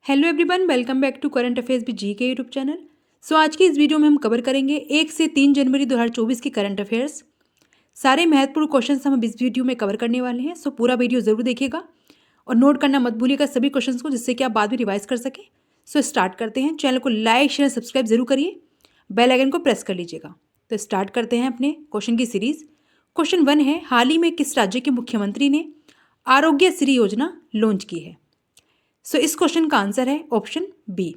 Hello everyone, welcome back to current affairs with G K YouTube channel. आज की इस video में हम कवर करेंगे 1 से 3 जनवरी 2024 की करंट अफेयर्स। सारे महत्वपूर्ण क्वेश्चंस हम इस वीडियो में कवर करने वाले हैं। पूरा वीडियो जरूर देखिएगा और नोट करना मत भूलिएगा सभी क्वेश्चंस को, जिससे कि आप बाद में रिवाइज कर सकें। स्टार्ट करते हैं। चैनल को लाइक शेयर सब्सक्राइब जरूर करिए, बेल आइकन को प्रेस कर लीजिएगा। तो स्टार्ट करते हैं अपने क्वेश्चन की सीरीज। क्वेश्चन 1 है, हाल ही में किस राज्य के मुख्यमंत्री ने आरोग्य श्री योजना लॉन्च की है? इस क्वेश्चन का आंसर है ऑप्शन बी।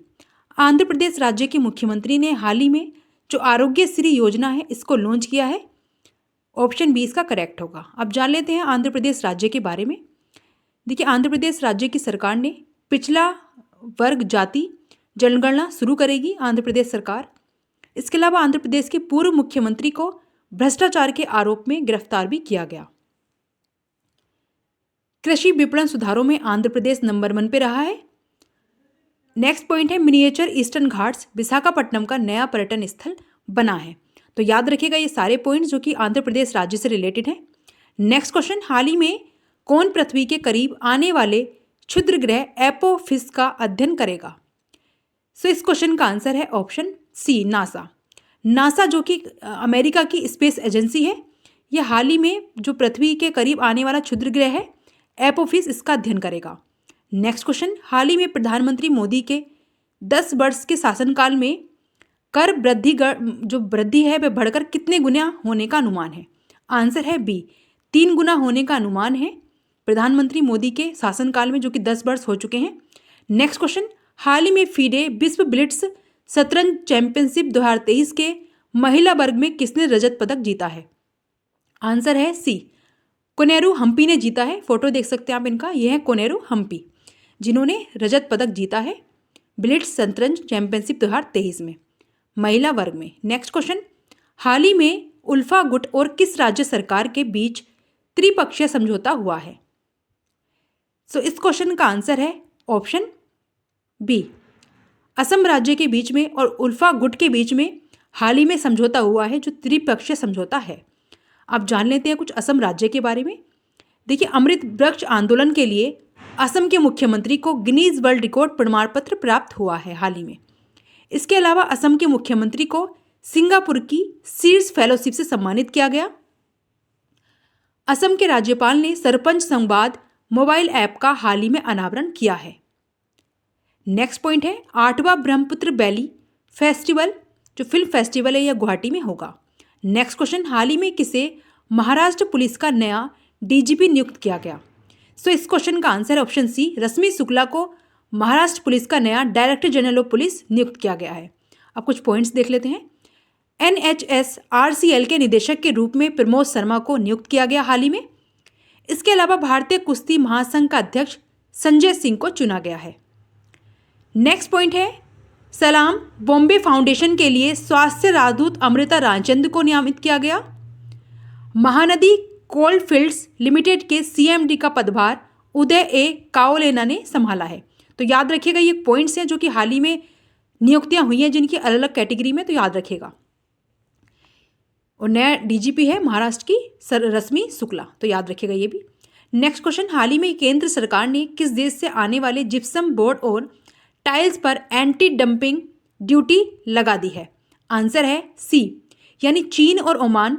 आंध्र प्रदेश राज्य के मुख्यमंत्री ने हाल ही में जो आरोग्य श्री योजना है इसको लॉन्च किया है। ऑप्शन बी इसका करेक्ट होगा। अब जान लेते हैं आंध्र प्रदेश राज्य के बारे में। देखिए, आंध्र प्रदेश राज्य की सरकार ने पिछला वर्ग जाति जनगणना शुरू करेगी आंध्र प्रदेश सरकार। इसके अलावा आंध्र प्रदेश के पूर्व मुख्यमंत्री को भ्रष्टाचार के आरोप में गिरफ्तार भी किया गया। कृषि विपणन सुधारों में आंध्र प्रदेश नंबर 1 पे रहा है। नेक्स्ट पॉइंट है, मिनिएचर ईस्टर्न घाट्स विशाखापट्टनम का नया पर्यटन स्थल बना है। तो याद रखिएगा ये सारे पॉइंट्स जो कि आंध्र प्रदेश राज्य से रिलेटेड हैं। नेक्स्ट क्वेश्चन, हाल ही में कौन पृथ्वी के करीब आने वाले क्षुद्र ग्रह एपोफिस का अध्ययन करेगा? इस क्वेश्चन का आंसर है ऑप्शन सी, नासा। नासा जो कि अमेरिका की स्पेस एजेंसी है, यह हाल ही में जो पृथ्वी के करीब आने वाला क्षुद्र ग्रह है एपोफिस, इसका अध्ययन करेगा। नेक्स्ट क्वेश्चन, हाल ही में प्रधानमंत्री मोदी के 10 वर्ष के शासनकाल में कर वृद्धि जो वृद्धि है वह बढ़कर कितने गुना होने का अनुमान है? आंसर है बी, 3 गुना होने का अनुमान है प्रधानमंत्री मोदी के शासनकाल में, जो कि 10 वर्ष हो चुके हैं। नेक्स्ट क्वेश्चन, हाल ही में फीडे विश्व ब्लिट्स शतरंज चैंपियनशिप 2023 के महिला वर्ग में किसने रजत पदक जीता है? आंसर है सी, कोनेरू हम्पी ने जीता है। फोटो देख सकते हैं आप इनका, यह है कोनेरू हम्पी जिन्होंने रजत पदक जीता है ब्लिट्स शतरंज चैंपियनशिप 2023 में महिला वर्ग में। नेक्स्ट क्वेश्चन, हाल ही में उल्फा गुट और किस राज्य सरकार के बीच त्रिपक्षीय समझौता हुआ है? इस क्वेश्चन का आंसर है ऑप्शन बी, असम राज्य के बीच में और उल्फा गुट के बीच में हाल ही में समझौता हुआ है, जो त्रिपक्षीय समझौता है। अब जान लेते हैं कुछ असम राज्य के बारे में। देखिए, अमृत वृक्ष आंदोलन के लिए असम के मुख्यमंत्री को गिनीज वर्ल्ड रिकॉर्ड प्रमाण पत्र प्राप्त हुआ है हाल ही में। इसके अलावा असम के मुख्यमंत्री को सिंगापुर की शीर्ष फेलोशिप से सम्मानित किया गया। असम के राज्यपाल ने सरपंच संवाद मोबाइल ऐप का हाल ही में अनावरण किया है। नेक्स्ट पॉइंट है, 8वां ब्रह्मपुत्र बैली फेस्टिवल जो फिल्म फेस्टिवल है यह गुवाहाटी में होगा। नेक्स्ट क्वेश्चन, हाल ही में किसे महाराष्ट्र पुलिस का नया डीजीपी नियुक्त किया गया? इस क्वेश्चन का आंसर है ऑप्शन सी, रश्मि शुक्ला को महाराष्ट्र पुलिस का नया डायरेक्टर जनरल ऑफ पुलिस नियुक्त किया गया है। अब कुछ पॉइंट्स देख लेते हैं। NHSRCL के निदेशक के रूप में प्रमोद शर्मा को नियुक्त किया गया हाल ही में। इसके अलावा भारतीय कुश्ती महासंघ का अध्यक्ष संजय सिंह को चुना गया है। नेक्स्ट पॉइंट है, सलाम बॉम्बे फाउंडेशन के लिए स्वास्थ्य राजदूत अमृता रामचंद्र को नियमित किया गया। महानदी कोल फील्ड्स लिमिटेड के CMD का पदभार उदय ए काओलेना ने संभाला है। तो याद रखिएगा ये पॉइंट्स हैं जो कि हाल ही में नियुक्तियां हुई हैं जिनकी अलग अलग कैटेगरी में, तो याद रखिएगा। और नया DGP है महाराष्ट्र की रश्मि शुक्ला, तो याद रखिएगा ये भी। नेक्स्ट क्वेश्चन, हाल ही में केंद्र सरकार ने किस देश से आने वाले जिप्सम बोर्ड और टाइल्स पर एंटी डंपिंग ड्यूटी लगा दी है? आंसर है सी, यानी चीन और ओमान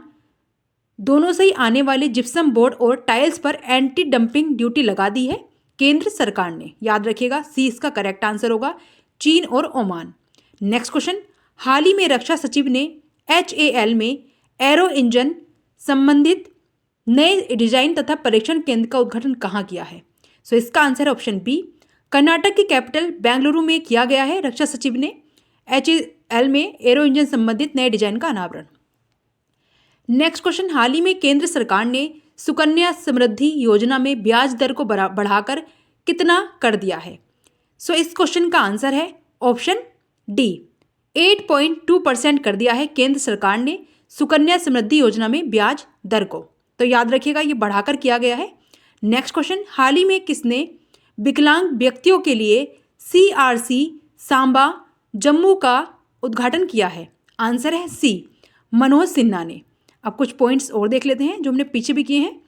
दोनों से ही आने वाले जिप्सम बोर्ड और टाइल्स पर एंटी डंपिंग ड्यूटी लगा दी है केंद्र सरकार ने। याद रखिएगा सी इसका करेक्ट आंसर होगा, चीन और ओमान। नेक्स्ट क्वेश्चन, हाल ही में रक्षा सचिव ने HAL में एरो इंजन संबंधित नए डिजाइन तथा परीक्षण केंद्र का उद्घाटन कहाँ किया है? इसका आंसर है ऑप्शन बी, कर्नाटक की कैपिटल बेंगलुरु में किया गया है रक्षा सचिव ने HAL में एरो इंजन संबंधित नए डिजाइन का अनावरण। नेक्स्ट क्वेश्चन, हाल ही में केंद्र सरकार ने सुकन्या समृद्धि योजना में ब्याज दर को बढ़ाकर कितना कर दिया है? इस क्वेश्चन का आंसर है ऑप्शन डी, 8.2% कर दिया है केंद्र सरकार ने सुकन्या समृद्धि योजना में ब्याज दर को। तो याद रखिएगा ये बढ़ाकर किया गया है। नेक्स्ट क्वेश्चन, हाल ही में किसने विकलांग व्यक्तियों के लिए CRC सांबा जम्मू का उद्घाटन किया है? आंसर है सी, मनोज सिन्हा ने। अब कुछ पॉइंट्स और देख लेते हैं जो हमने पीछे भी किए हैं।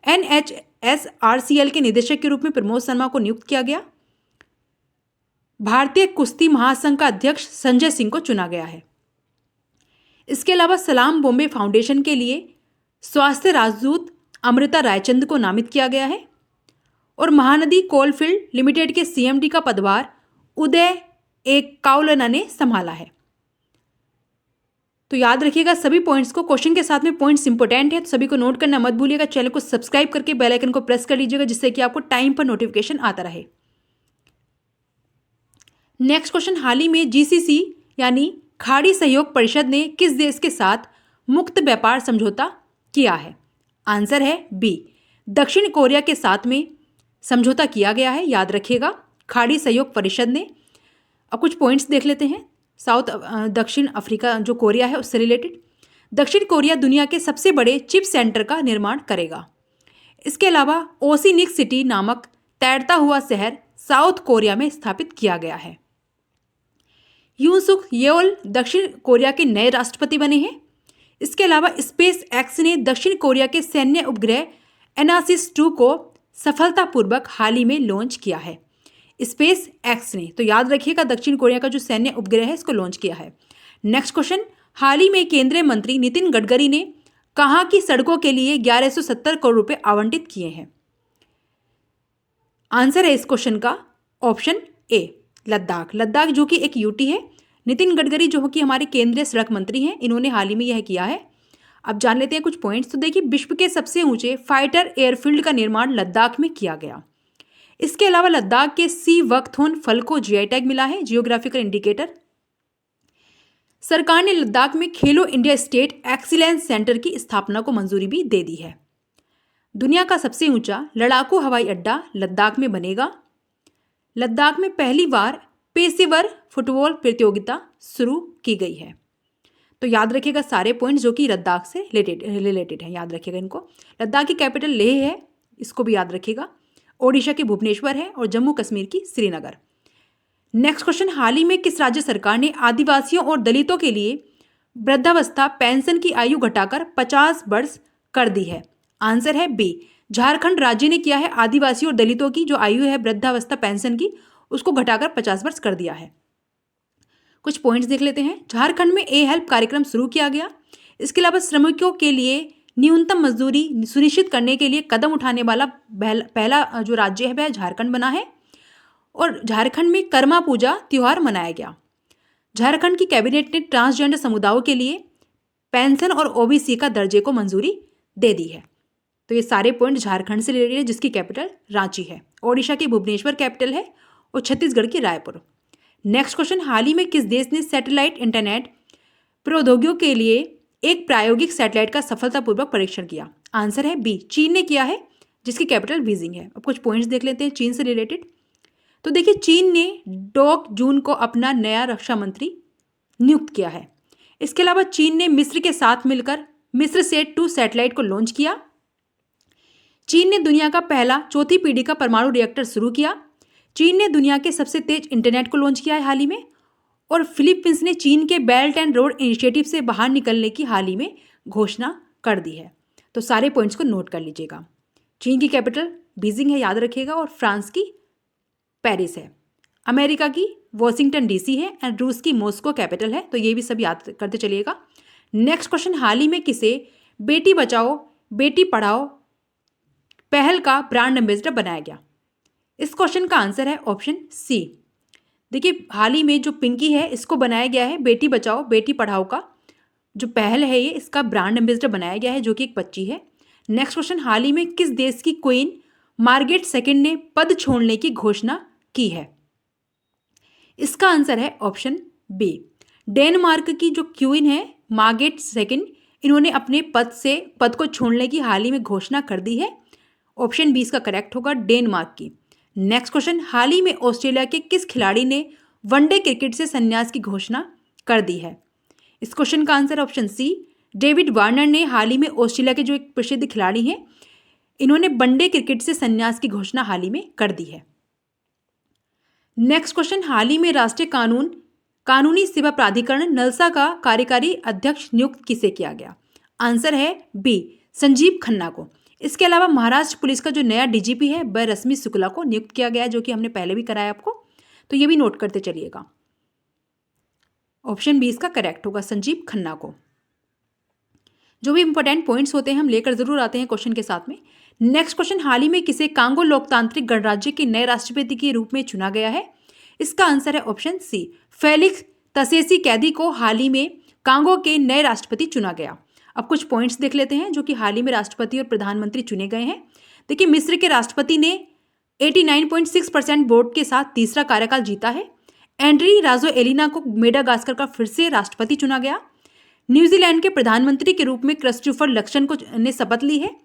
NHSRCL के निदेशक के रूप में प्रमोद शर्मा को नियुक्त किया गया। भारतीय कुश्ती महासंघ का अध्यक्ष संजय सिंह को चुना गया है। इसके अलावा सलाम बॉम्बे फाउंडेशन के लिए स्वास्थ्य राजदूत अमृता रायचंद को नामित किया गया है। और महानदी कोलफील्ड लिमिटेड के सीएमडी का पदभार उदय एक काउलना ने संभाला है। तो याद रखिएगा सभी पॉइंट्स को, क्वेश्चन के साथ में पॉइंट्स इंपॉर्टेंट है तो सभी को नोट करना मत भूलिएगा। चैनल को सब्सक्राइब करके बेल आइकन को प्रेस कर लीजिएगा जिससे कि आपको टाइम पर नोटिफिकेशन आता रहे। नेक्स्ट क्वेश्चन, हाल ही में जीसीसी यानी खाड़ी सहयोग परिषद ने किस देश के साथ मुक्त व्यापार समझौता किया है? आंसर है बी, दक्षिण कोरिया के साथ में समझौता किया गया है। याद रखिएगा खाड़ी सहयोग परिषद ने। अब कुछ पॉइंट्स देख लेते हैं। दक्षिण अफ्रीका जो कोरिया है उससे रिलेटेड, दक्षिण कोरिया दुनिया के सबसे बड़े चिप सेंटर का निर्माण करेगा। इसके अलावा ओसिनिक सिटी नामक तैरता हुआ शहर साउथ कोरिया में स्थापित किया गया है। यून सुक येओल दक्षिण कोरिया के नए राष्ट्रपति बने हैं। इसके अलावा स्पेस एक्स ने दक्षिण कोरिया के सैन्य उपग्रह एनासिस 2 को सफलतापूर्वक हाल ही में लॉन्च किया है। स्पेस एक्स ने, तो याद रखिएगा दक्षिण कोरिया का जो सैन्य उपग्रह है इसको लॉन्च किया है। नेक्स्ट क्वेश्चन, हाल ही में केंद्रीय मंत्री नितिन गडकरी ने कहाँ की सड़कों के लिए 1170 करोड़ रुपए आवंटित किए हैं? आंसर है इस क्वेश्चन का ऑप्शन ए, लद्दाख। लद्दाख जो कि एक यूटी है। नितिन गडकरी जो कि हमारे केंद्रीय सड़क मंत्री हैं, इन्होंने हाल ही में यह किया है। अब जान लेते हैं कुछ पॉइंट्स। तो देखिए, विश्व के सबसे ऊंचे फाइटर एयरफील्ड का निर्माण लद्दाख में किया गया। इसके अलावा लद्दाख के सी वक्थोन फल को जीआई टैग मिला है, जियोग्राफिकल इंडिकेटर। सरकार ने लद्दाख में खेलो इंडिया स्टेट एक्सीलेंस सेंटर की स्थापना को मंजूरी भी दे दी है। दुनिया का सबसे ऊंचा लड़ाकू हवाई अड्डा लद्दाख में बनेगा। लद्दाख में पहली बार पेशेवर फुटबॉल प्रतियोगिता शुरू की गई है। तो याद रखिएगा सारे पॉइंट्स जो कि लद्दाख से रिलेटेड हैं, याद रखिएगा इनको। लद्दाख की कैपिटल लेह है, इसको भी याद रखिएगा। ओडिशा की भुवनेश्वर है और जम्मू कश्मीर की श्रीनगर। नेक्स्ट क्वेश्चन, हाल ही में किस राज्य सरकार ने आदिवासियों और दलितों के लिए वृद्धावस्था पेंशन की आयु घटाकर 50 वर्ष कर दी है? आंसर है बी, झारखंड राज्य ने किया है। आदिवासियों और दलितों की जो आयु है वृद्धावस्था पेंशन की, उसको घटाकर 50 वर्ष कर दिया है। कुछ पॉइंट्स देख लेते हैं। झारखंड में ए हेल्प कार्यक्रम शुरू किया गया। इसके अलावा श्रमिकों के लिए न्यूनतम मजदूरी सुनिश्चित करने के लिए कदम उठाने वाला पहला जो राज्य है वह झारखंड बना है। और झारखंड में कर्मा पूजा त्यौहार मनाया गया। झारखंड की कैबिनेट ने ट्रांसजेंडर समुदायों के लिए पेंशन और ओबीसी का दर्जे को मंजूरी दे दी है। तो ये सारे पॉइंट झारखंड से रिलेटेड है, जिसकी कैपिटल रांची है। ओडिशा की भुवनेश्वर कैपिटल है और छत्तीसगढ़ की रायपुर। नेक्स्ट क्वेश्चन, हाल ही में किस देश ने सैटेलाइट इंटरनेट प्रौद्योगिकियों के लिए एक प्रायोगिक सैटेलाइट का सफलतापूर्वक परीक्षण किया? आंसर है बी, चीन ने किया है, जिसकी कैपिटल बीजिंग है। अब कुछ पॉइंट्स देख लेते हैं चीन से रिलेटेड। तो देखिए, चीन ने 2 जून को अपना नया रक्षा मंत्री नियुक्त किया है। इसके अलावा चीन ने मिस्र के साथ मिलकर मिस्र सेट 2 सैटेलाइट को लॉन्च किया। चीन ने दुनिया का पहला 4थी पीढ़ी का परमाणु रिएक्टर शुरू किया। चीन ने दुनिया के सबसे तेज इंटरनेट को लॉन्च किया है हाल ही में। और फिलीपींस ने चीन के बेल्ट एंड रोड इनिशिएटिव से बाहर निकलने की हाल ही में घोषणा कर दी है। तो सारे पॉइंट्स को नोट कर लीजिएगा। चीन की कैपिटल बीजिंग है, याद रखिएगा। और फ्रांस की पेरिस है। अमेरिका की वॉशिंगटन डीसी है एंड रूस की मॉस्को कैपिटल है। तो ये भी सब याद करते चलिएगा। नेक्स्ट क्वेश्चन, हाल ही में किसे बेटी बचाओ बेटी पढ़ाओ पहल का ब्रांड एम्बेसडर बनाया गया? इस क्वेश्चन का आंसर है ऑप्शन सी। देखिए, हाल ही में जो पिंकी है इसको बनाया गया है बेटी बचाओ बेटी पढ़ाओ का जो पहल है, ये इसका ब्रांड एम्बेसडर बनाया गया है, जो कि एक बच्ची है। नेक्स्ट क्वेश्चन, हाल ही में किस देश की क्वीन मार्गरेट सेकंड ने पद छोड़ने की घोषणा की है? इसका आंसर है ऑप्शन बी, डेनमार्क की जो क्वीन है मार्गरेट सेकंड, इन्होंने अपने पद को छोड़ने की हाल ही में घोषणा कर दी है। ऑप्शन बी इसका करेक्ट होगा, डेनमार्क की। नेक्स्ट क्वेश्चन, हाल ही में ऑस्ट्रेलिया के किस खिलाड़ी ने वनडे क्रिकेट से संन्यास की घोषणा कर दी है? इस क्वेश्चन का answer option C, David Warner ने हाल ही में ऑस्ट्रेलिया के जो एक प्रसिद्ध खिलाड़ी हैं, इन्होंने वनडे क्रिकेट से संन्यास की घोषणा हाल ही में कर दी है। नेक्स्ट क्वेश्चन, हाल ही में राष्ट्रीय कानूनी सेवा प्राधिकरण नलसा का कार्यकारी अध्यक्ष नियुक्त किसे किया गया? आंसर है बी, संजीव खन्ना को। इसके अलावा महाराष्ट्र पुलिस का जो नया डीजीपी है वह रश्मि शुक्ला को नियुक्त किया गया है, जो कि हमने पहले भी कराया आपको। तो ये भी नोट करते चलिएगा। ऑप्शन बी इसका करेक्ट होगा, संजीव खन्ना को। जो भी इंपॉर्टेंट पॉइंट्स होते हैं हम लेकर जरूर आते हैं क्वेश्चन के साथ में। नेक्स्ट क्वेश्चन, हाल ही में किसे कांगो लोकतांत्रिक गणराज्य के नए राष्ट्रपति के रूप में चुना गया है? इसका आंसर है ऑप्शन सी, फेलिक्स तसेसी कैदी को हाल ही में कांगो के नए राष्ट्रपति चुना गया। अब कुछ पॉइंट्स देख लेते हैं जो कि हाल ही में राष्ट्रपति और प्रधानमंत्री चुने गए हैं। देखिए, मिस्र के राष्ट्रपति ने 89.6% वोट के साथ तीसरा कार्यकाल जीता है। एंड्री राजोएलिना को मेडागास्कर का फिर से राष्ट्रपति चुना गया। न्यूजीलैंड के प्रधानमंत्री के रूप में क्रिस्टोफर लक्सन को ने शपथ ली है।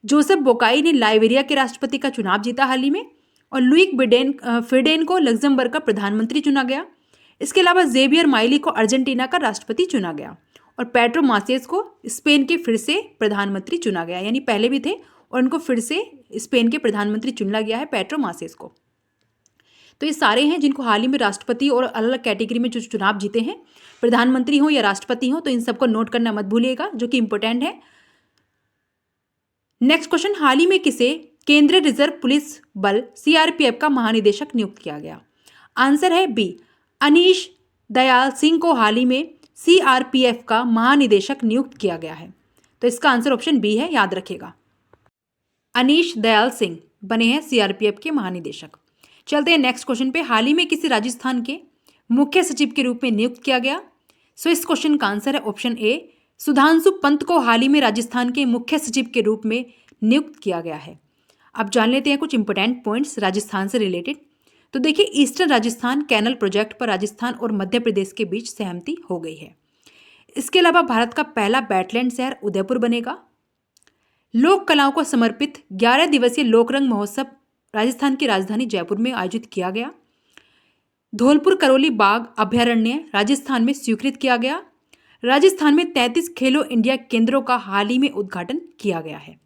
जोसेफ बोकाई ने लाइबेरिया के राष्ट्रपति का चुनाव जीता हाल ही में। और लुइक फिडेन को लग्जमबर्ग का प्रधानमंत्री चुना गया। इसके अलावा जेवियर माइली को अर्जेंटीना का राष्ट्रपति चुना गया। और पेड्रो मासेस को स्पेन के फिर से प्रधानमंत्री चुना गया, यानी पहले भी थे और उनको फिर से स्पेन के प्रधानमंत्री चुना गया है, पेड्रो मासेस को। तो ये सारे हैं जिनको हाल ही में राष्ट्रपति और अलग अलग कैटेगरी में जो चुनाव जीते हैं, प्रधानमंत्री हो या राष्ट्रपति हो, तो इन सबको नोट करना मत भूलिएगा, जो कि इंपॉर्टेंट है। नेक्स्ट क्वेश्चन, हाल ही में किसे केंद्रीय रिजर्व पुलिस बल सीआरपीएफ का महानिदेशक नियुक्त किया गया? आंसर है बी, अनीश दयाल सिंह को हाल ही में सीआरपीएफ का महानिदेशक नियुक्त किया गया है। तो इसका आंसर ऑप्शन बी है, याद रखिएगा। अनीश दयाल सिंह बने हैं सीआरपीएफ के महानिदेशक। चलते हैं नेक्स्ट क्वेश्चन पे, हाल ही में किसी राजस्थान के मुख्य सचिव के रूप में नियुक्त किया गया? सो इस क्वेश्चन का आंसर है ऑप्शन ए, सुधांशु पंत को हाल ही में राजस्थान के मुख्य सचिव के रूप में नियुक्त किया गया है। अब जान लेते हैं कुछ इंपॉर्टेंट पॉइंट्स राजस्थान से रिलेटेड। तो देखिए, ईस्टर्न राजस्थान कैनल प्रोजेक्ट पर राजस्थान और मध्य प्रदेश के बीच सहमति हो गई है। इसके अलावा भारत का पहला वेटलैंड शहर उदयपुर बनेगा। लोक कलाओं को समर्पित 11 दिवसीय लोकरंग महोत्सव राजस्थान की राजधानी जयपुर में आयोजित किया गया। धौलपुर करौली बाघ अभयारण्य राजस्थान में स्वीकृत किया गया। राजस्थान में 33 खेलो इंडिया केंद्रों का हाल ही में उद्घाटन किया गया है।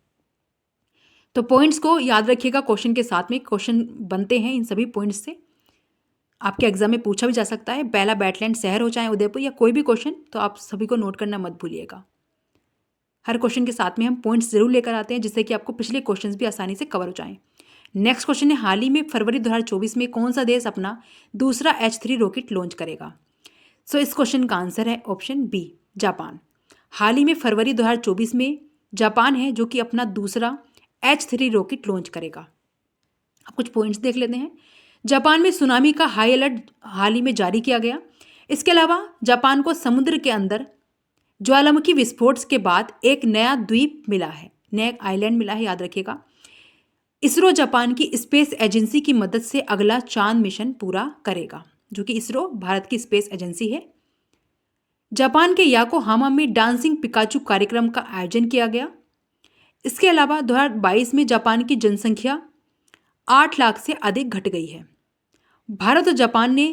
तो पॉइंट्स को याद रखिएगा, क्वेश्चन के साथ में क्वेश्चन बनते हैं इन सभी पॉइंट्स से, आपके एग्जाम में पूछा भी जा सकता है। पहला वेटलैंड शहर हो चाहे उदयपुर या कोई भी क्वेश्चन, तो आप सभी को नोट करना मत भूलिएगा। हर क्वेश्चन के साथ में हम पॉइंट्स जरूर लेकर आते हैं जिससे कि आपको पिछले क्वेश्चंस भी आसानी से कवर हो जाएं। नेक्स्ट क्वेश्चन है, हाल ही में फरवरी 2024 में कौन सा देश अपना दूसरा H3 रॉकेट लॉन्च करेगा? सो इस क्वेश्चन का आंसर है ऑप्शन बी, जापान। हाल ही में फरवरी 2024 में जापान है जो कि अपना दूसरा H3 रॉकेट लॉन्च करेगा। अब कुछ पॉइंट्स देख लेते हैं। जापान में सुनामी का हाई अलर्ट हाल ही में जारी किया गया। इसके अलावा जापान को समुद्र के अंदर ज्वालामुखी विस्फोट के बाद एक नया द्वीप मिला है, नया आइलैंड मिला है, याद रखिएगा। इसरो जापान की स्पेस एजेंसी की मदद से अगला चांद मिशन पूरा करेगा, जो कि इसरो भारत की स्पेस एजेंसी है। जापान के याकोहामा में डांसिंग पिकाचू कार्यक्रम का आयोजन किया गया। इसके अलावा 2022 में जापान की जनसंख्या 8 लाख से अधिक घट गई है। भारत और जापान ने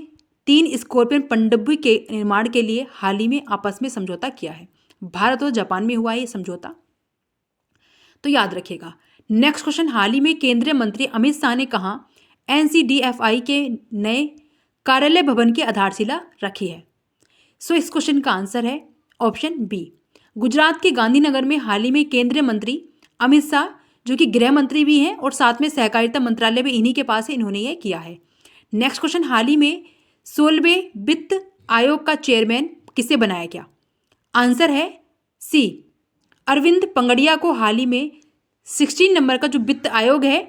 3 स्कॉर्पियन पनडुब्बी के निर्माण के लिए हाल ही में आपस में समझौता किया है। भारत और जापान में हुआ है ये समझौता, तो याद रखिएगा। नेक्स्ट क्वेश्चन, हाल ही में केंद्रीय मंत्री अमित शाह ने कहा NCDFI के नए कार्यालय भवन की आधारशिला रखी है? सो इस क्वेश्चन का आंसर है ऑप्शन बी, गुजरात के गांधीनगर में हाल ही में केंद्रीय मंत्री अमित शाह, जो कि गृह मंत्री भी हैं और साथ में सहकारिता मंत्रालय भी इन्हीं के पास है, इन्होंने ये किया है। नेक्स्ट क्वेश्चन, हाल ही में 16वें वित्त आयोग का चेयरमैन किसे बनाया गया? आंसर है सी, अरविंद पंगड़िया को हाल ही में 16 नंबर का जो वित्त आयोग है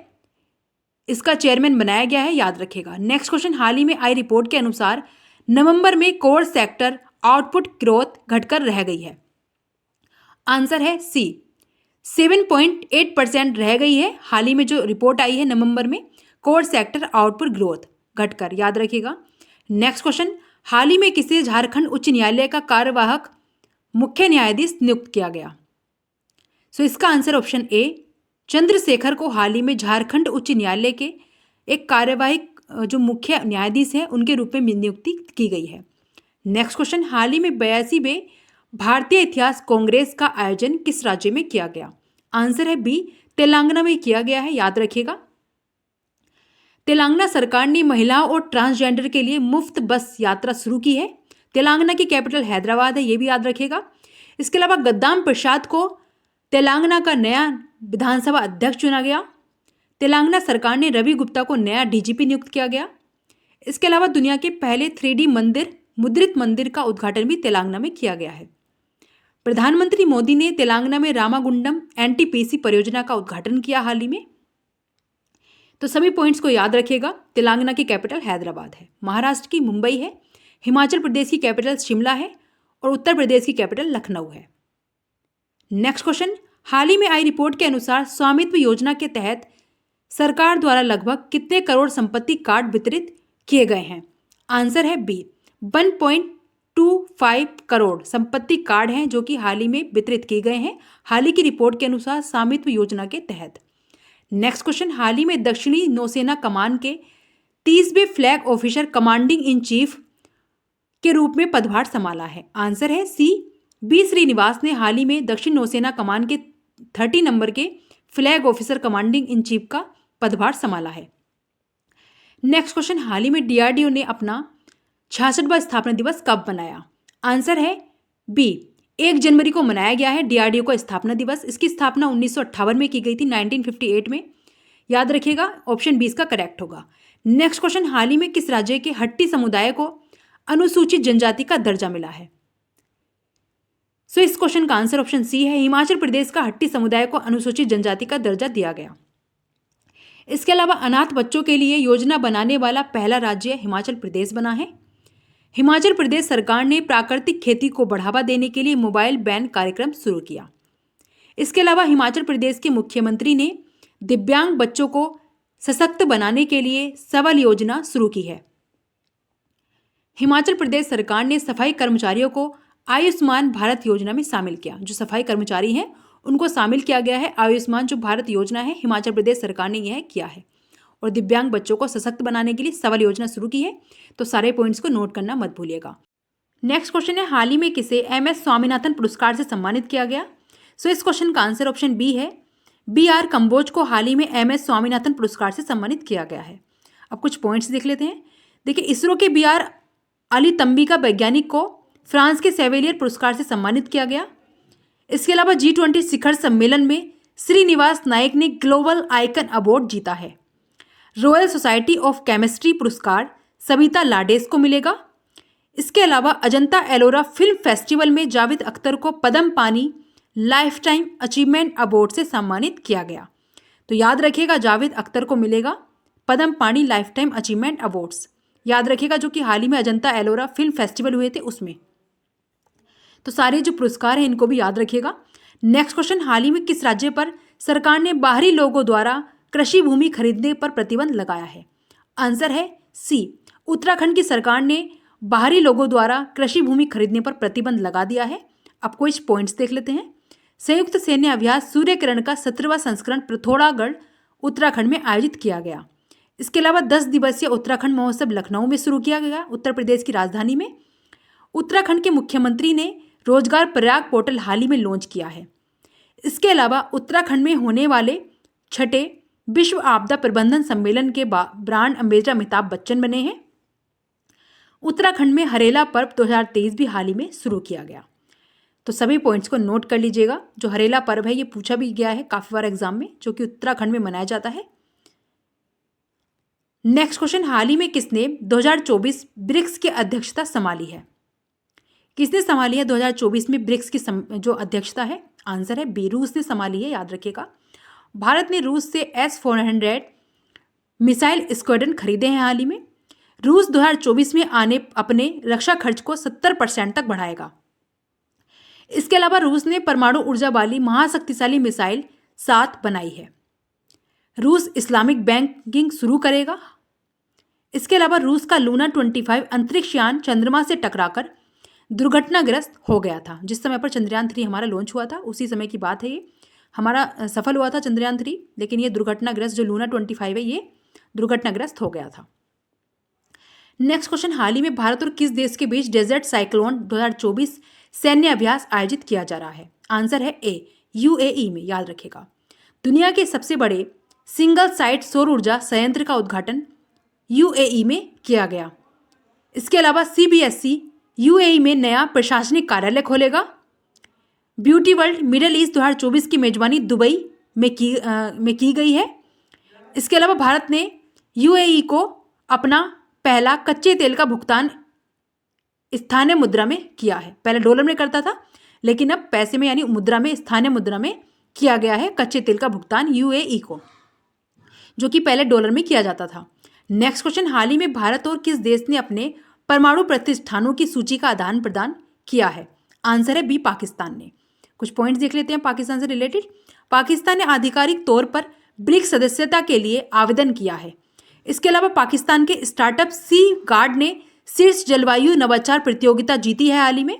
इसका चेयरमैन बनाया गया है, याद रखिएगा। नेक्स्ट क्वेश्चन, हाल ही में आई रिपोर्ट के अनुसार नवंबर में कोर सेक्टर आउटपुट ग्रोथ घटकर रह गई है। आंसर है सी, 7.8% रह गई है। हाल ही में जो रिपोर्ट आई है नवंबर में, कोर सेक्टर आउटपुट ग्रोथ घटकर, याद रखिएगा। नेक्स्ट क्वेश्चन, हाल ही में किसे झारखंड उच्च न्यायालय का कार्यवाहक मुख्य न्यायाधीश नियुक्त किया गया? सो इसका आंसर ऑप्शन ए, चंद्रशेखर को हाल ही में झारखंड उच्च न्यायालय के एक कार्यवाहक जो मुख्य न्यायाधीश है उनके रूप में नियुक्ति की गई है। नेक्स्ट क्वेश्चन, हाल ही में 82वें भारतीय इतिहास कांग्रेस का आयोजन किस राज्य में किया गया? आंसर है बी, तेलंगाना में किया गया है, याद रखिएगा। तेलंगाना सरकार ने महिलाओं और ट्रांसजेंडर के लिए मुफ्त बस यात्रा शुरू की है। तेलंगाना की कैपिटल हैदराबाद है, ये भी याद रखिएगा। इसके अलावा गद्दाम प्रसाद को तेलंगाना का नया विधानसभा अध्यक्ष चुना गया। तेलंगाना सरकार ने रवि गुप्ता को नया DGP नियुक्त किया गया। इसके अलावा दुनिया के पहले 3D मुद्रित मंदिर का उद्घाटन भी तेलंगाना में किया गया है। प्रधानमंत्री मोदी ने तेलंगाना में रामागुंडम एनटीपीसी परियोजना का उद्घाटन किया हाल ही में। तो सभी पॉइंट्स को याद रखिएगा। तेलंगाना की कैपिटल हैदराबाद है, महाराष्ट्र की मुंबई है, हिमाचल प्रदेश की कैपिटल शिमला है और उत्तर प्रदेश की कैपिटल लखनऊ है। नेक्स्ट क्वेश्चन, हाल ही में आई रिपोर्ट के अनुसार स्वामित्व योजना के तहत सरकार द्वारा लगभग कितने करोड़ संपत्ति कार्ड वितरित किए गए हैं? आंसर है बी, 1.25 करोड़ संपत्ति कार्ड हैं जो कि हाल ही में वितरित किए गए हैं हाल ही की रिपोर्ट के अनुसार स्वामित्व योजना के तहत। नेक्स्ट क्वेश्चन, हाल ही में दक्षिणी नौसेना कमान के 30वें flag officer commanding in chief के रूप में पदभार संभाला है? आंसर है सी, बी श्रीनिवास ने हाल ही में दक्षिण नौसेना कमान के 30 नंबर के flag officer commanding in chief का पदभार संभाला है। नेक्स्ट क्वेश्चन, हाल ही में डीआरडीओ ने अपना 66वां स्थापना दिवस कब मनाया? आंसर है बी, 1 जनवरी को मनाया गया है डीआरडीओ का स्थापना दिवस। इसकी स्थापना 1958 में की गई थी, 1958 में। याद रखिएगा, ऑप्शन बी इसका करेक्ट होगा। नेक्स्ट क्वेश्चन, हाल ही में किस राज्य के हट्टी समुदाय को अनुसूचित जनजाति का दर्जा मिला है? सो इस क्वेश्चन का आंसर ऑप्शन सी है, हिमाचल प्रदेश का हट्टी समुदाय को अनुसूचित जनजाति का दर्जा दिया गया। इसके अलावा अनाथ बच्चों के लिए योजना बनाने वाला पहला राज्य हिमाचल प्रदेश बना है। हिमाचल प्रदेश सरकार ने प्राकृतिक खेती को बढ़ावा देने के लिए मोबाइल वैन कार्यक्रम शुरू किया। इसके अलावा हिमाचल प्रदेश के मुख्यमंत्री ने दिव्यांग बच्चों को सशक्त बनाने के लिए सबल योजना शुरू की है। हिमाचल प्रदेश सरकार ने सफाई कर्मचारियों को आयुष्मान भारत योजना में शामिल किया। जो सफाई कर्मचारी हैं उनको शामिल किया गया है आयुष्मान जो भारत योजना है, हिमाचल प्रदेश सरकार ने यह किया है। और दिव्यांग बच्चों को सशक्त बनाने के लिए सबल योजना शुरू की है। तो सारे पॉइंट्स को नोट करना मत भूलिएगा। नेक्स्ट क्वेश्चन है, हाल ही में किसे एमएस स्वामीनाथन पुरस्कार से सम्मानित किया गया? सो इस क्वेश्चन का आंसर ऑप्शन बी है, BR कंबोज को हाल ही में एमएस स्वामीनाथन पुरस्कार से सम्मानित किया गया है। अब कुछ पॉइंट्स देख लेते हैं। देखिए, इसरो के BR अली तंबिका वैज्ञानिक को फ्रांस के सेवेलियर पुरस्कार से सम्मानित किया गया। इसके अलावा G20 शिखर सम्मेलन में श्रीनिवास नायक ने ग्लोबल आइकन अवार्ड जीता है। रॉयल सोसाइटी ऑफ केमिस्ट्री पुरस्कार सविता लाडेस को मिलेगा। इसके अलावा अजंता एलोरा फिल्म फेस्टिवल में जावेद अख्तर को पद्म पानी लाइफ टाइम अचीवमेंट अवार्ड से सम्मानित किया गया। तो याद रखिएगा, जावेद अख्तर को मिलेगा पद्म पानी लाइफ टाइम अचीवमेंट अवार्ड्स। याद रखिएगा, जो कि हाल ही में अजंता एलोरा फिल्म फेस्टिवल हुए थे उसमें। तो सारे जो पुरस्कार हैं इनको भी याद रखिएगा। नेक्स्ट क्वेश्चन, हाल ही में किस राज्य पर सरकार ने बाहरी लोगों द्वारा कृषि भूमि खरीदने पर प्रतिबंध लगाया है? आंसर है सी, उत्तराखंड की सरकार ने बाहरी लोगों द्वारा कृषि भूमि खरीदने पर प्रतिबंध लगा दिया है। अब कुछ पॉइंट्स देख लेते हैं। संयुक्त सैन्य अभ्यास सूर्य किरण का 17वां संस्करण पिथौरागढ़ उत्तराखंड में आयोजित किया गया। इसके अलावा 10 दिवसीय उत्तराखंड महोत्सव लखनऊ में शुरू किया गया, उत्तर प्रदेश की राजधानी में। उत्तराखंड के मुख्यमंत्री ने रोजगार प्रयाग पोर्टल हाल ही में लॉन्च किया है। इसके अलावा उत्तराखंड में होने वाले 6ठे विश्व आपदा प्रबंधन सम्मेलन के ब्रांड अम्बेसडर अमिताभ बच्चन बने हैं। उत्तराखंड में हरेला पर्व 2023 भी हाल ही में शुरू किया गया। तो सभी पॉइंट्स को नोट कर लीजिएगा। जो हरेला पर्व है ये पूछा भी गया है काफी बार एग्जाम में, जो कि उत्तराखंड में मनाया जाता है। नेक्स्ट क्वेश्चन, हाल ही में किसने 2024 ब्रिक्स की अध्यक्षता संभाली है? किसने संभाली है 2024 में ब्रिक्स की जो अध्यक्षता है? आंसर है बी, रूस ने संभाली है। याद रखिएगा, भारत ने रूस से S-400 मिसाइल स्क्वाड्रन खरीदे हैं हाल ही में। रूस 2024 में अपने रक्षा खर्च को 70% तक बढ़ाएगा। इसके अलावा रूस ने परमाणु ऊर्जा वाली महाशक्तिशाली मिसाइल 7 बनाई है। रूस इस्लामिक बैंकिंग शुरू करेगा। इसके अलावा रूस का लूना 25 अंतरिक्ष यान चंद्रमा से टकराकर दुर्घटनाग्रस्त हो गया था। जिस समय पर चंद्रयान 3 हमारा लॉन्च हुआ था उसी समय की बात है ये। हमारा सफल हुआ था चंद्रयान 3, लेकिन ये दुर्घटनाग्रस्त जो लूना 25 है ये दुर्घटनाग्रस्त हो गया था। नेक्स्ट क्वेश्चन, हाल ही में भारत और किस देश के बीच डेजर्ट साइक्लोन 2024 सैन्य अभ्यास आयोजित किया जा रहा है? आंसर है ए, UAE में। याद रखेगा, दुनिया के सबसे बड़े सिंगल साइट सौर ऊर्जा संयंत्र का उद्घाटन UAE में किया गया। इसके अलावा CBSE UAE में नया प्रशासनिक कार्यालय खोलेगा। ब्यूटी वर्ल्ड मिडिल ईस्ट 2024 की मेजबानी दुबई में की गई है। इसके अलावा भारत ने UAE को अपना पहला कच्चे तेल का भुगतान स्थानीय मुद्रा में किया है? पहले डॉलर में करता था, लेकिन अब पैसे में यानी मुद्रा में, स्थानीय मुद्रा में किया गया है कच्चे तेल का भुगतान यूएई को, जो कि पहले डॉलर में किया जाता था। नेक्स्ट क्वेश्चन, हाल ही में भारत और किस देश ने अपने परमाणु प्रतिष्ठानों की सूची का आदान प्रदान किया है? आंसर है बी, पाकिस्तान ने। कुछ पॉइंट्स देख लेते हैं पाकिस्तान से रिलेटेड। पाकिस्तान ने आधिकारिक तौर पर ब्रिक्स सदस्यता के लिए आवेदन किया है। इसके अलावा पाकिस्तान के स्टार्टअप सी गार्ड ने शीर्ष जलवायु नवाचार प्रतियोगिता जीती है हाल ही में।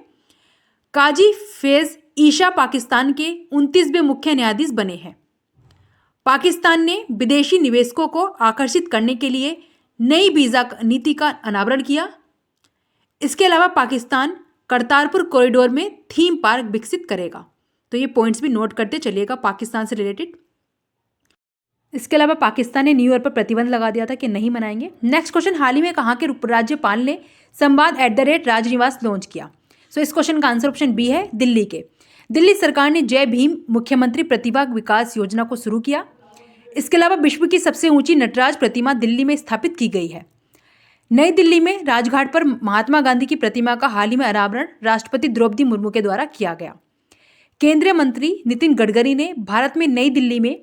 काजी फैज ईशा पाकिस्तान के 29वें मुख्य न्यायाधीश बने हैं। पाकिस्तान ने विदेशी निवेशकों को आकर्षित करने के लिए नई वीजा नीति का अनावरण किया। इसके अलावा पाकिस्तान करतारपुर कॉरिडोर में थीम पार्क विकसित करेगा। तो ये पॉइंट्स भी नोट करते चलिएगा पाकिस्तान से रिलेटेड। इसके अलावा पाकिस्तान ने न्यू ईयर पर प्रतिबंध लगा दिया था कि नहीं मनाएंगे। नेक्स्ट क्वेश्चन, हाल ही में कहाँ के राज्यपाल ने संवाद @राजनिवास लॉन्च किया? सो इस क्वेश्चन का आंसर ऑप्शन बी है, दिल्ली के। दिल्ली सरकार ने जय भीम मुख्यमंत्री प्रतिभा विकास योजना को शुरू किया। इसके अलावा विश्व की सबसे ऊंची नटराज प्रतिमा दिल्ली में स्थापित की गई है। नई दिल्ली में राजघाट पर महात्मा गांधी की प्रतिमा का हाल ही में अनावरण राष्ट्रपति द्रौपदी मुर्मू के द्वारा किया गया। केंद्रीय मंत्री नितिन गडकरी ने भारत में नई दिल्ली में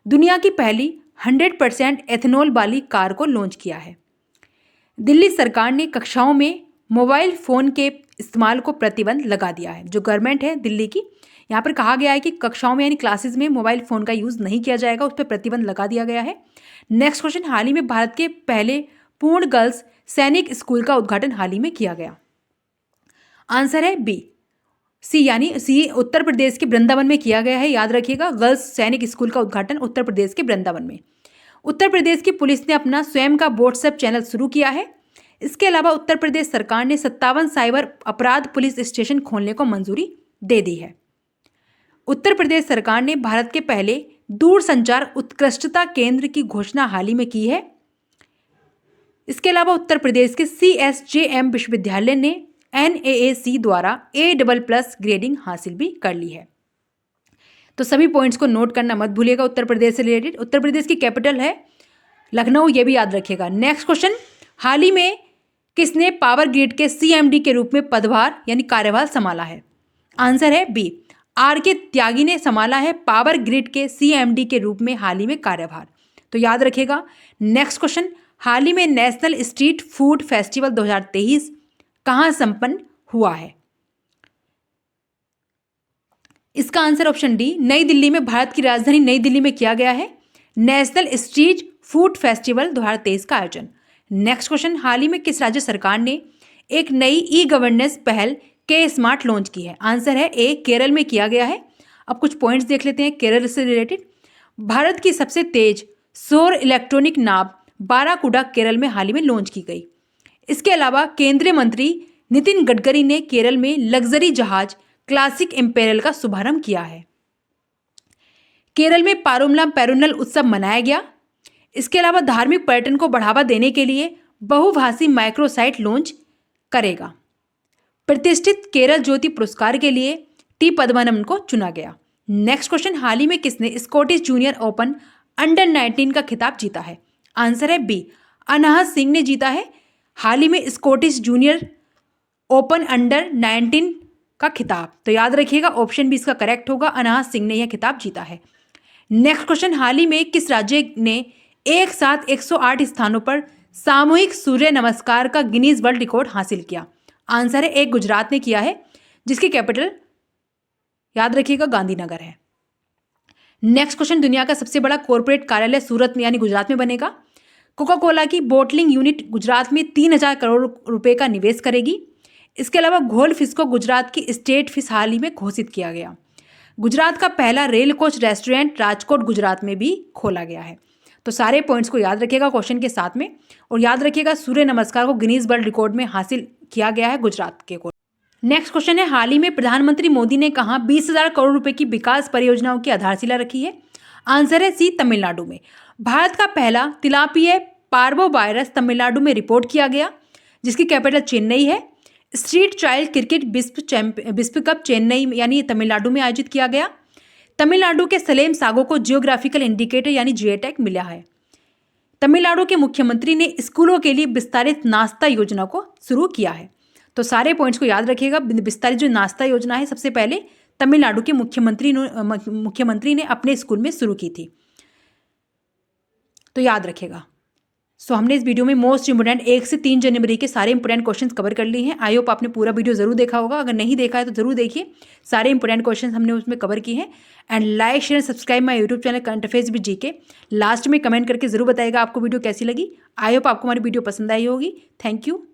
दुनिया की पहली 100% एथेनॉल वाली कार को लॉन्च किया है। दिल्ली सरकार ने कक्षाओं में मोबाइल फ़ोन के इस्तेमाल को प्रतिबंध लगा दिया है। जो गवर्नमेंट है दिल्ली की, यहाँ पर कहा गया है कि कक्षाओं में यानी क्लासेस में मोबाइल फ़ोन का यूज़ नहीं किया जाएगा, उस पर प्रतिबंध लगा दिया गया है। नेक्स्ट क्वेश्चन, हाल ही में भारत के पहले पूर्ण गर्ल्स सैनिक स्कूल का उद्घाटन हाल ही में किया गया? आंसर है बी, सी यानी सी, उत्तर प्रदेश के वृंदावन में किया गया है। याद रखिएगा, गर्ल्स सैनिक स्कूल का उद्घाटन उत्तर प्रदेश के वृंदावन में। उत्तर प्रदेश की पुलिस ने अपना स्वयं का व्हाट्सएप चैनल शुरू किया है। इसके अलावा उत्तर प्रदेश सरकार ने 57 साइबर अपराध पुलिस स्टेशन खोलने को मंजूरी दे दी है। उत्तर प्रदेश सरकार ने भारत के पहले दूरसंचार उत्कृष्टता केंद्र की घोषणा हाल ही में की है। इसके अलावा उत्तर प्रदेश के CSJM विश्वविद्यालय ने NAAC द्वारा A++ ग्रेडिंग हासिल भी कर ली है। तो सभी पॉइंट्स को नोट करना मत भूलिएगा उत्तर प्रदेश से रिलेटेड। उत्तर प्रदेश की कैपिटल है लखनऊ, ये भी याद रखिएगा। नेक्स्ट क्वेश्चन, हाल ही में किसने पावर ग्रिड के CMD के रूप में पदभार यानी कार्यभार संभाला है? आंसर है बी, RK त्यागी ने संभाला है पावर ग्रिड के CMD के रूप में हाल ही में कार्यभार। तो याद रखिएगा। नेक्स्ट क्वेश्चन, हाल ही में नेशनल स्ट्रीट फूड फेस्टिवल 2023 कहाँ संपन्न हुआ है? इसका आंसर ऑप्शन डी, नई दिल्ली में, भारत की राजधानी नई दिल्ली में किया गया है नेशनल स्ट्रीट फूड फेस्टिवल 2023 का आयोजन। नेक्स्ट क्वेश्चन, हाल ही में किस राज्य सरकार ने एक नई ई-गवर्नेंस पहल के स्मार्ट लॉन्च की है? आंसर है ए, केरल में किया गया है। अब कुछ पॉइंट्स देख लेते हैं केरल से रिलेटेड। भारत की सबसे तेज सौर इलेक्ट्रॉनिक नाव बाराकुडा केरल में हाल ही में लॉन्च की गई। इसके अलावा केंद्रीय मंत्री नितिन गडकरी ने केरल में लग्जरी जहाज क्लासिक इंपेरियल का शुभारंभ किया है। केरल में पारोमला पेरुनल उत्सव मनाया गया। इसके अलावा धार्मिक पर्यटन को बढ़ावा देने के लिए बहुभाषी माइक्रोसाइट लॉन्च करेगा। प्रतिष्ठित केरल ज्योति पुरस्कार के लिए टी पद्मनाभन को चुना गया। नेक्स्ट क्वेश्चन, हाल ही में किसने स्कॉटिश जूनियर ओपन अंडर-19 का खिताब जीता है? आंसर है बी, अनाहत सिंह ने जीता है हाल ही में स्कॉटिश जूनियर ओपन अंडर-19 का खिताब। तो याद रखिएगा ऑप्शन बी इसका करेक्ट होगा, अनाहत सिंह ने यह खिताब जीता है। नेक्स्ट क्वेश्चन, हाल ही में किस राज्य ने एक साथ 108 स्थानों पर सामूहिक सूर्य नमस्कार का गिनीज वर्ल्ड रिकॉर्ड हासिल किया? आंसर है ए, गुजरात ने किया है, जिसकी कैपिटल याद रखिएगा गांधीनगर है। नेक्स्ट क्वेश्चन, दुनिया का सबसे बड़ा कॉर्पोरेट कार्यालय सूरत में यानी गुजरात में बनेगा। कोका कोला की बोटलिंग यूनिट गुजरात में 3000 करोड़ रुपए का निवेश करेगी। इसके अलावा घोल फिश को गुजरात की स्टेट फिश हाल ही में घोषित किया गया। गुजरात का पहला rail coach restaurant Rajkot Gujarat में भी खोला गया है। तो सारे पॉइंट्स को याद रखिएगा क्वेश्चन के साथ में, और याद रखिएगा सूर्य नमस्कार को गिनीज वर्ल्ड रिकॉर्ड में हासिल किया गया है गुजरात के को। नेक्स्ट क्वेश्चन है, हाल ही में प्रधानमंत्री मोदी ने कहा 20,000 करोड़ रुपए की विकास परियोजनाओं की आधारशिला रखी है? आंसर है सी, तमिलनाडु में। भारत का पहला तिलापिया पार्वो वायरस तमिलनाडु में रिपोर्ट किया गया, जिसकी कैपिटल चेन्नई है। स्ट्रीट चाइल्ड क्रिकेट विश्व कप चेन्नई यानी तमिलनाडु में आयोजित किया गया। तमिलनाडु के सलेम सागो को जियोग्राफिकल इंडिकेटर यानी GI टैग मिला है। तमिलनाडु के मुख्यमंत्री ने स्कूलों के लिए विस्तारित नाश्ता योजना को शुरू किया है। तो सारे पॉइंट्स को याद रखिएगा। विस्तारित जो नाश्ता योजना है सबसे पहले तमिलनाडु के मुख्यमंत्री ने अपने स्कूल में शुरू की थी, तो याद रखिएगा। सो हमने इस वीडियो में मोस्ट इंपोर्टेंट 1 से 3 जनवरी के सारे इंपोर्टेंट क्वेश्चंस कवर कर लिए हैं। आई होप आपने पूरा वीडियो जरूर देखा होगा। अगर नहीं देखा है तो जरूर देखिए, सारे इंपोर्टेंट क्वेश्चंस हमने उसमें कवर किए हैं। And like share subscribe my YouTube channel current affairs with GK. Last में कमेंट करके जरूर बताइएगा आपको वीडियो कैसी लगी। आई होप आपको हमारी वीडियो पसंद आई होगी। Thank you.